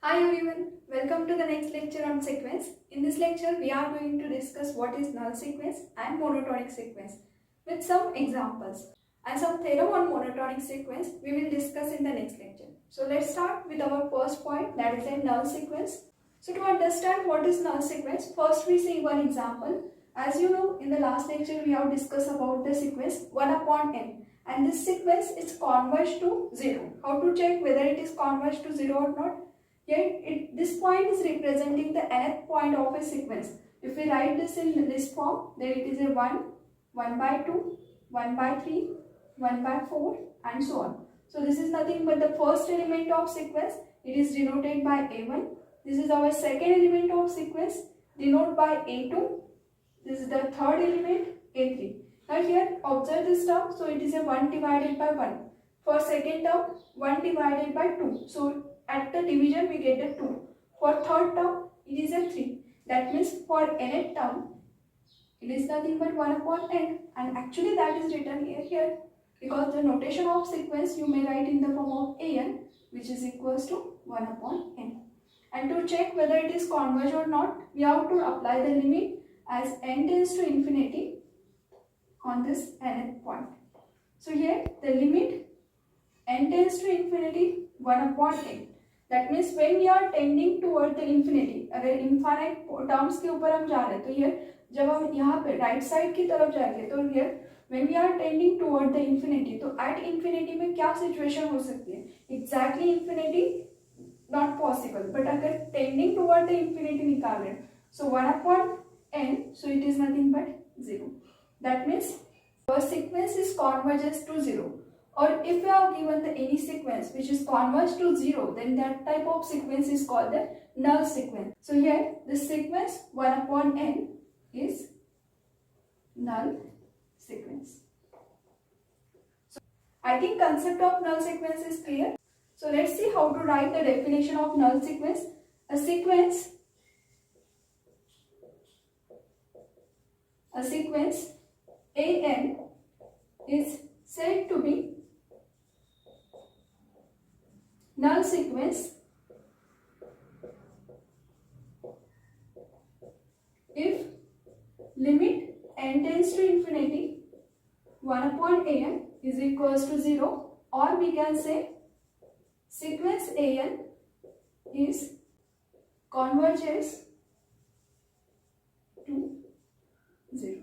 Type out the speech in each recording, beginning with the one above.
Hi everyone, welcome to the next lecture on sequence. In this lecture, we are going to discuss what is null sequence and monotonic sequence with some examples. And some theorem on monotonic sequence we will discuss in the next lecture. So let's start with our first point, that is a null sequence. So to understand what is null sequence, first we see one example. As you know, in the last lecture we have discussed about the sequence 1 upon n. And this sequence is converged to 0. How to check whether it is converged to 0 or not? Here, this point is representing the nth point of a sequence. If we write this in this form, then it is a 1, 1 by 2, 1 by 3, 1 by 4 and so on. So this is nothing but the first element of sequence. It is denoted by A1. This is our second element of sequence, denoted by A2. This is the third element, A3. Now here, observe this term. So it is a 1 divided by 1. For second term, 1 divided by 2. So at the division we get the 2. For third term it is a 3. That means for nth term it is nothing but 1 upon n, and actually that is written here because the notation of sequence you may write in the form of an, which is equals to 1 upon n. And to check whether it is converged or not, we have to apply the limit as n tends to infinity on this nth point. So here the limit n tends to infinity 1 upon n. That means when we are tending toward the infinity, अगर infinite terms के ऊपर हम जा रहे हैं तो ये जब हम यहाँ पे right side की तरफ जाएंगे तो ये when we are tending toward the infinity, तो at infinity में क्या situation हो सकती है? Exactly infinity not possible, but अगर tending toward the infinity निकाल रहे हैं, so 1 upon n, so it is nothing but 0. That means our sequence is converges to 0. Or if we are given the any sequence which is converged to 0, then that type of sequence is called the null sequence. So here the sequence 1 upon n is null sequence. So I think concept of null sequence is clear. So let's see how to write the definition of null sequence. A sequence an is said to be null sequence if limit n tends to infinity 1 upon an is equals to 0, or we can say sequence an is converges to 0.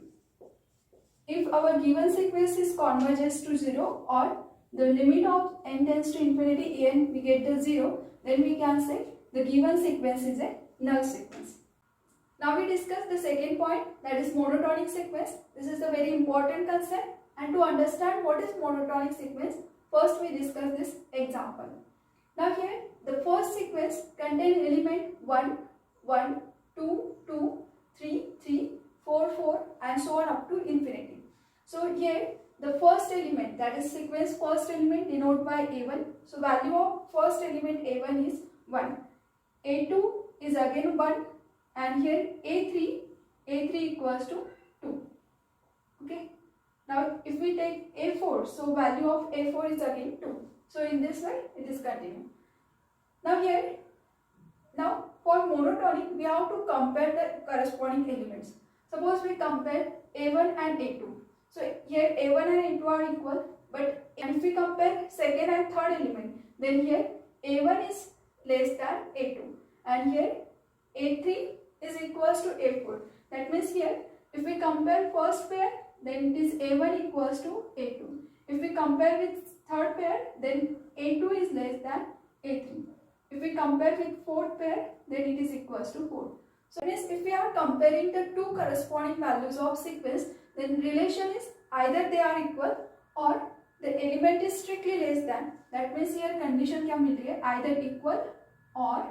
If our given sequence is converges to 0 or the limit of n tends to infinity n we get the 0, then we can say the given sequence is a null sequence. Now we discuss the second point, that is monotonic sequence. This is a very important concept, and to understand what is monotonic sequence, first we discuss this example. Now here the first sequence contains element 1, 1, 2, 2, 3, 3, 4, 4 and so on up to infinity. So here the first element, that is sequence first element, denoted by a1. So value of first element a1 is 1. a2 is again 1, and here a3 equals to 2. Okay. Now if we take a4, so value of a4 is again 2. So in this way it is continued. Now here, now for monotonic we have to compare the corresponding elements. Suppose we compare a1 and a2. So here a1 and a2 are equal, but if we compare second and third element, then here a1 is less than a2, and here a3 is equals to a4. That means here if we compare first pair, then it is a1 equals to a2. If we compare with third pair, then a2 is less than a3. If we compare with fourth pair, then it is equals to 4. So means if we are comparing the two corresponding values of sequence, then relation is either they are equal or the element is strictly less than. That means here condition क्या मिल रही है, either equal or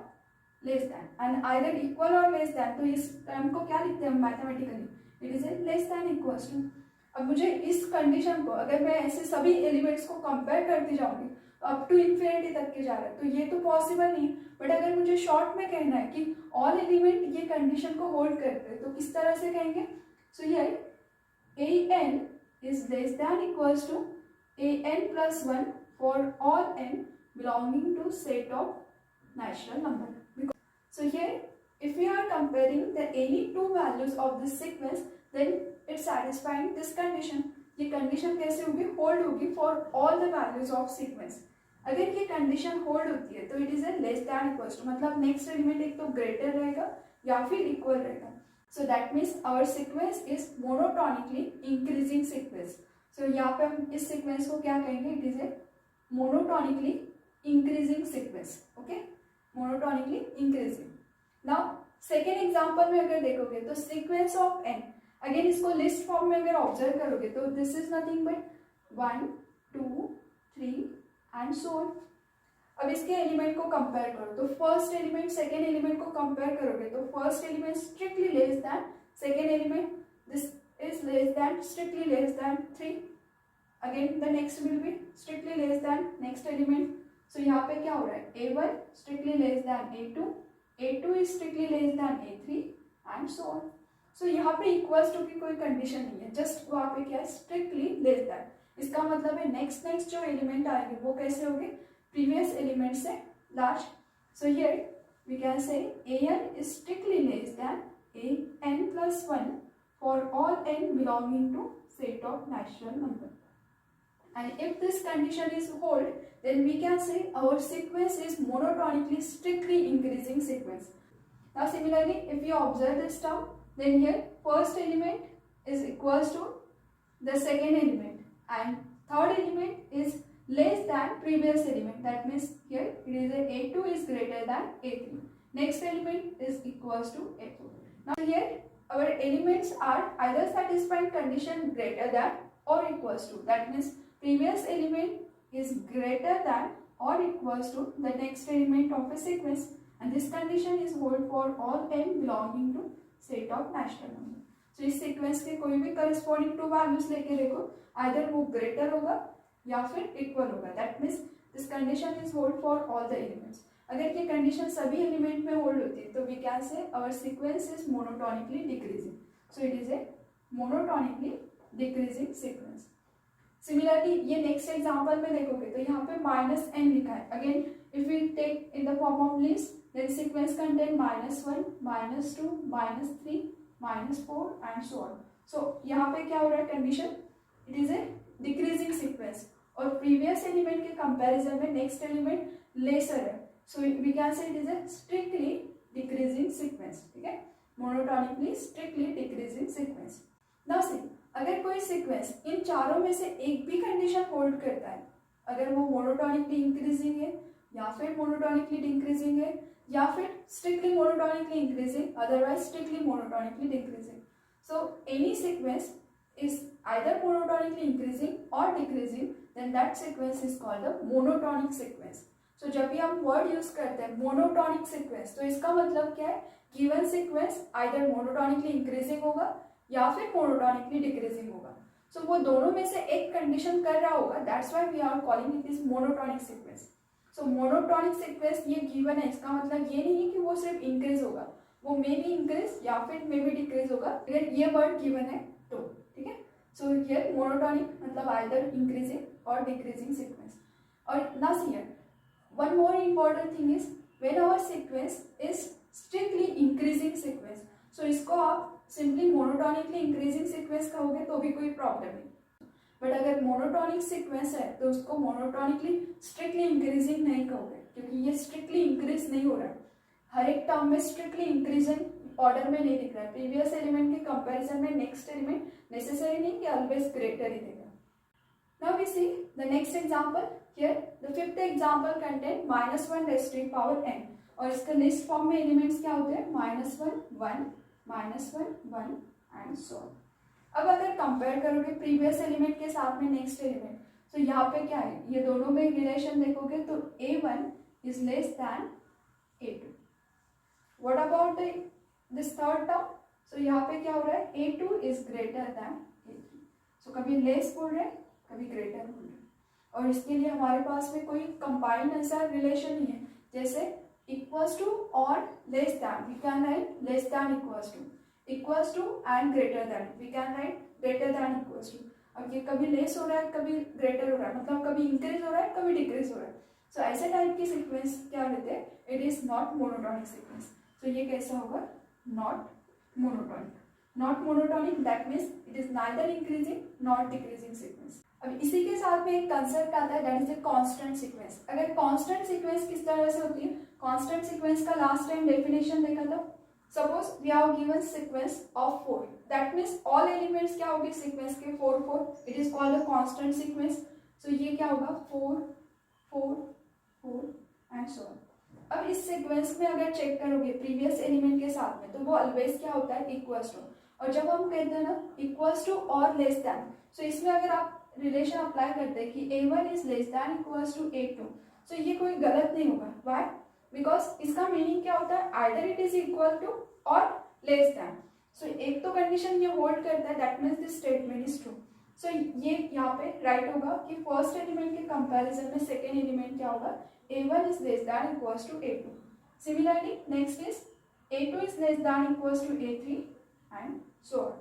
less than, and either equal or less than, तो इस term को क्या लिखते हैं mathematically, it is a less than equals to. अब मुझे इस कंडीशन को अगर मैं ऐसे सभी एलिमेंट्स को कंपेयर करती जाऊंगी अप टू इन्फिनिटी तक के जा रहा है, तो ये तो पॉसिबल नहीं. बट अगर मुझे शॉर्ट में कहना है कि ऑल एलिमेंट ये कंडीशन को होल्ड करते हैं, तो किस तरह से कहेंगे? So here an is less than equals to an plus 1 for all n belonging to set of natural number. So here if we are comparing the any two values of this sequence, then it's satisfying this condition. ये condition कैसे होगी, hold होगी for all the values of sequence. अगर ये condition hold होती है तो it is a less than equal to, मतलब नेक्स्ट एलिमेंट एक तो ग्रेटर रहेगा या फिर इक्वल रहेगा. So that means our sequence is monotonically increasing sequence. सो यहाँ पे हम इस सीक्वेंस को क्या कहेंगे, it is a monotonically increasing sequence. Okay, monotonically increasing. Now second example में अगर देखोगे तो सीक्वेंस ऑफ एन, अगेन इसको लिस्ट फॉर्म में अगर ऑब्जर्व करोगे तो this is nothing but 1 2 3 and so on. अब इसके एलिमेंट को कंपेयर करो तो फर्स्ट एलिमेंट सेकेंड एलिमेंट को कंपेयर करोगे तो first element strictly less than second element, this is less than strictly less than 3. Again the next will be strictly less than next element. So यहाँ पे क्या हो रहा है, A1 strictly less than A2, A2 is strictly less than A3 and so on. So यहाँ पे equals to की कोई कंडीशन नहीं है, जस्ट वहाँ पे क्या है, स्ट्रिक्टली लेस दैन. इसका मतलब है नेक्स्ट जो एलिमेंट आएंगे वो कैसे होंगे, प्रीवियस एलिमेंट से large. So here we can say an is strictly less than an plus 1 for all n belonging to set of natural number. And if this condition is hold, then we can say our sequence is monotonically strictly increasing sequence. Now similarly, if you observe this term, then here first element is equals to the second element and third element is less than previous element. That means here it is a A2 is greater than A3. Next element is equals to A4. Now here our elements are either satisfying condition greater than or equals to. That means previous element is greater than or equals to the next element of a sequence, and this condition is hold for all n belonging to set of natural number. So इस sequence के कोई भी corresponding to values लेके देखो, either वो greater होगा या फिर equal होगा. That means this condition is hold for all the elements. अगर ये condition सभी element में hold होती है तो we can say our sequence is monotonically decreasing. So it is a monotonically decreasing sequence. Similarly ये नेक्स्ट एग्जाम्पल में देखोगे तो यहाँ पे -n लिखा है. Again if we take in the form of list, then sequence contain -1 -2 -3 -4 and so on. So यहाँ पे क्या हो रहा है condition, it is a decreasing sequence और प्रीवियस एलिमेंट के कंपैरिजन में नेक्स्ट एलिमेंट लेसर है. So we can say it is a strictly decreasing sequence. ठीक है, monotonically strictly decreasing sequence. Now see, अगर कोई सीक्वेंस इन चारों में से एक भी कंडीशन होल्ड करता है, अगर वो मोनोटोनिकली इंक्रीजिंग है या फिर मोनोटोनिकली डिक्रीजिंग है या फिर strictly monotonically increasing, otherwise strictly monotonically decreasing. So any sequence is either monotonically increasing or decreasing, then that sequence is called a monotonic sequence. So जब भी हम वर्ड यूज करते हैं monotonic sequence, तो इसका मतलब क्या है, given sequence either monotonically increasing होगा या फिर मोनोटोनिकली डिक्रीजिंग होगा. सो वो दोनों में से एक कंडीशन कर रहा होगा, that's why we are calling it is monotonic sequence. So monotonic sequence ये गिवन है, इसका मतलब ये नहीं है कि वो सिर्फ इंक्रीज होगा, वो मे बी इंक्रीज या फिर मे बी डिक्रीज होगा अगर ये वर्ड गिवन है तो. ठीक है, सो हियर मोनोटोनिक मतलब आइदर इंक्रीजिंग और डिक्रीजिंग सीक्वेंस. और ना here one more important thing is when our sequence is strictly increasing sequence, so इसको आप सिंपली मोनोटोनिकली इंक्रीजिंग सीक्वेंस कहोगे तो भी कोई प्रॉब्लम नहीं. बट अगर मोनोटोनिक सीक्वेंस है तो उसको मोनोटोनिकली स्ट्रिक्टली इंक्रीजिंग नहीं कहोगे, क्योंकि ये स्ट्रिक्टली इंक्रीज नहीं हो रहा है. हर एक टर्म में स्ट्रिक्टली इंक्रीजिंग ऑर्डर में नहीं दिख रहा है. प्रीवियस एलिमेंट के कंपैरिजन में नेक्स्ट एलिमेंट नेसेसरी नहीं कि ऑलवेज ग्रेटर ही देगा. Now we see the next example. Here the fifth example contain -1 raise to power n, और इसका लिस्ट फॉर्म में एलिमेंट्स क्या होते हैं, -1 1 -1 1 एंड सो ऑन. अब अगर कंपेयर करोगे प्रीवियस एलिमेंट के साथ में नेक्स्ट एलिमेंट, तो यहाँ पे क्या है, ये दोनों में रिलेशन देखोगे तो A1 is less than A2. What about this third term, so यहाँ पे क्या हो रहा है, A2 is greater than A3. सो कभी लेस बोल रहे हैं कभी ग्रेटर बोल रहे हैं, और इसके लिए हमारे पास में कोई कंपाइंड ऐसा रिलेशन नहीं है. जैसे equals to or less than, we can write less than equals to and greater than, we can write greater than equals to. अब ये कभी लेस हो रहा है कभी ग्रेटर हो रहा है, मतलब कभी इंक्रीज हो रहा है कभी डिक्रीज हो रहा है. सो ऐसे टाइप की सीक्वेंस क्या लेते हैं, it is not monotonic sequence. तो ये कैसा होगा, not monotonic. Not monotonic that means it is neither increasing not decreasing sequence. अब इसी के साथ में एक कंसेप्ट आता है that is a constant sequence. अगर कांस्टेंट सीक्वेंस किस तरह से होती है, कांस्टेंट सीक्वेंस का लास्ट टाइम डेफिनेशन देखा था. Suppose we have given sequence of 4, that means all elements क्या होगी सीक्वेंस के 4 4, it is called a constant sequence. So ये क्या होगा 4 4 4 एंड सो ऑन. अब इस सीक्वेंस में अगर चेक करोगे प्रीवियस एलिमेंट के साथ में, तो वो ऑलवेज क्या होता है, इक्वल्स टू. और जब हम कहते हैं ना इक्वल्स टू और लेस दैन, सो इसमें अगर आप रिलेशन अप्लाई करते हैं कि A1 is less than equals to A2, so ये कोई गलत नहीं होगा. व्हाई? बिकॉज इसका मीनिंग क्या होता है, either it is equal to और लेस दैन. सो एक तो कंडीशन ये होल्ड करता है, that means this statement is true. So ये यहाँ पे राइट होगा कि फर्स्ट एलिमेंट के कंपैरिजन में सेकेंड एलिमेंट क्या होगा, A1 is less than equals to A2. Similarly, next is A2 is less than equals to A3 and so on.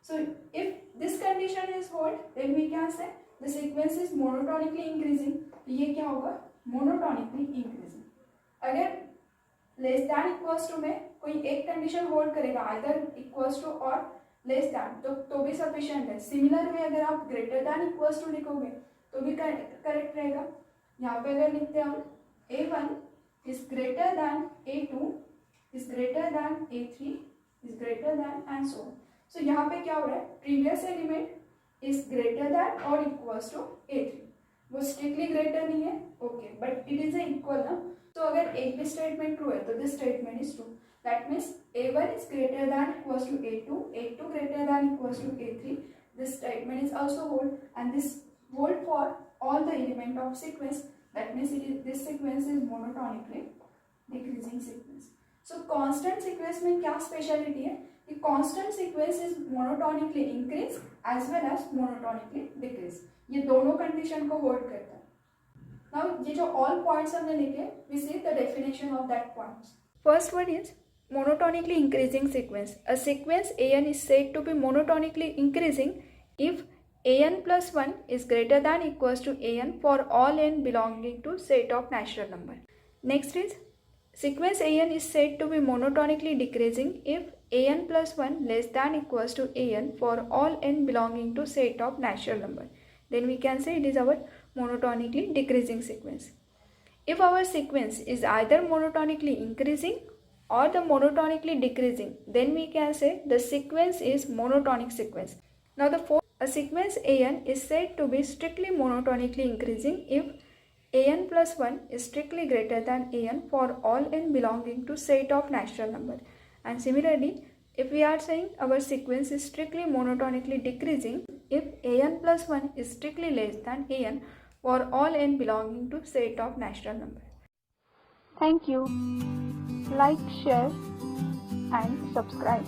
So, if this condition is hold, then we can say the sequence is monotonically increasing. ये क्या होगा, monotonically increasing. अगर less than equals to में कोई एक condition hold करेगा, either equals to or less than, तो भी sufficient है. Similar way अगर आप greater than equals to लिखोगे तो भी correct रहेगा. यहाँ पे अगर लिखते हैं हम A1 is greater than A2 is greater than A3 is greater than and so on. So यहाँ पे क्या हो रहा है, previous element is greater than or equals to A3. वो strictly greater नहीं है, okay, but it is a equal ना. तो अगर एक भी statement true है तो this statement is true. That means A1 is greater than equals to A2, A2 greater than equals to A3. This statement is also hold, and this hold for all the element of sequence. That means this sequence is monotonically decreasing sequence. So constant sequence में क्या speciality है कि constant sequence is monotonically increase as well as monotonically decrease. ये दोनों condition को hold करता है. Now ये जो all points हमने लिखे, we see the definition of that points. First one is monotonically increasing sequence. A sequence AN is said to be monotonically increasing if AN plus 1 is greater than equals to AN for all n belonging to set of natural number. Next is sequence AN is said to be monotonically decreasing if AN plus 1 less than equals to AN for all n belonging to set of natural number. Then we can say it is our monotonically decreasing sequence. If our sequence is either monotonically increasing or the monotonically decreasing, then we can say the sequence is monotonic sequence. Now the fourth, a sequence AN is said to be strictly monotonically increasing if AN plus 1 is strictly greater than AN for all n belonging to set of natural number. And similarly, if we are saying our sequence is strictly monotonically decreasing if AN plus 1 is strictly less than AN for all n belonging to set of natural number. Thank you. Like, share and subscribe.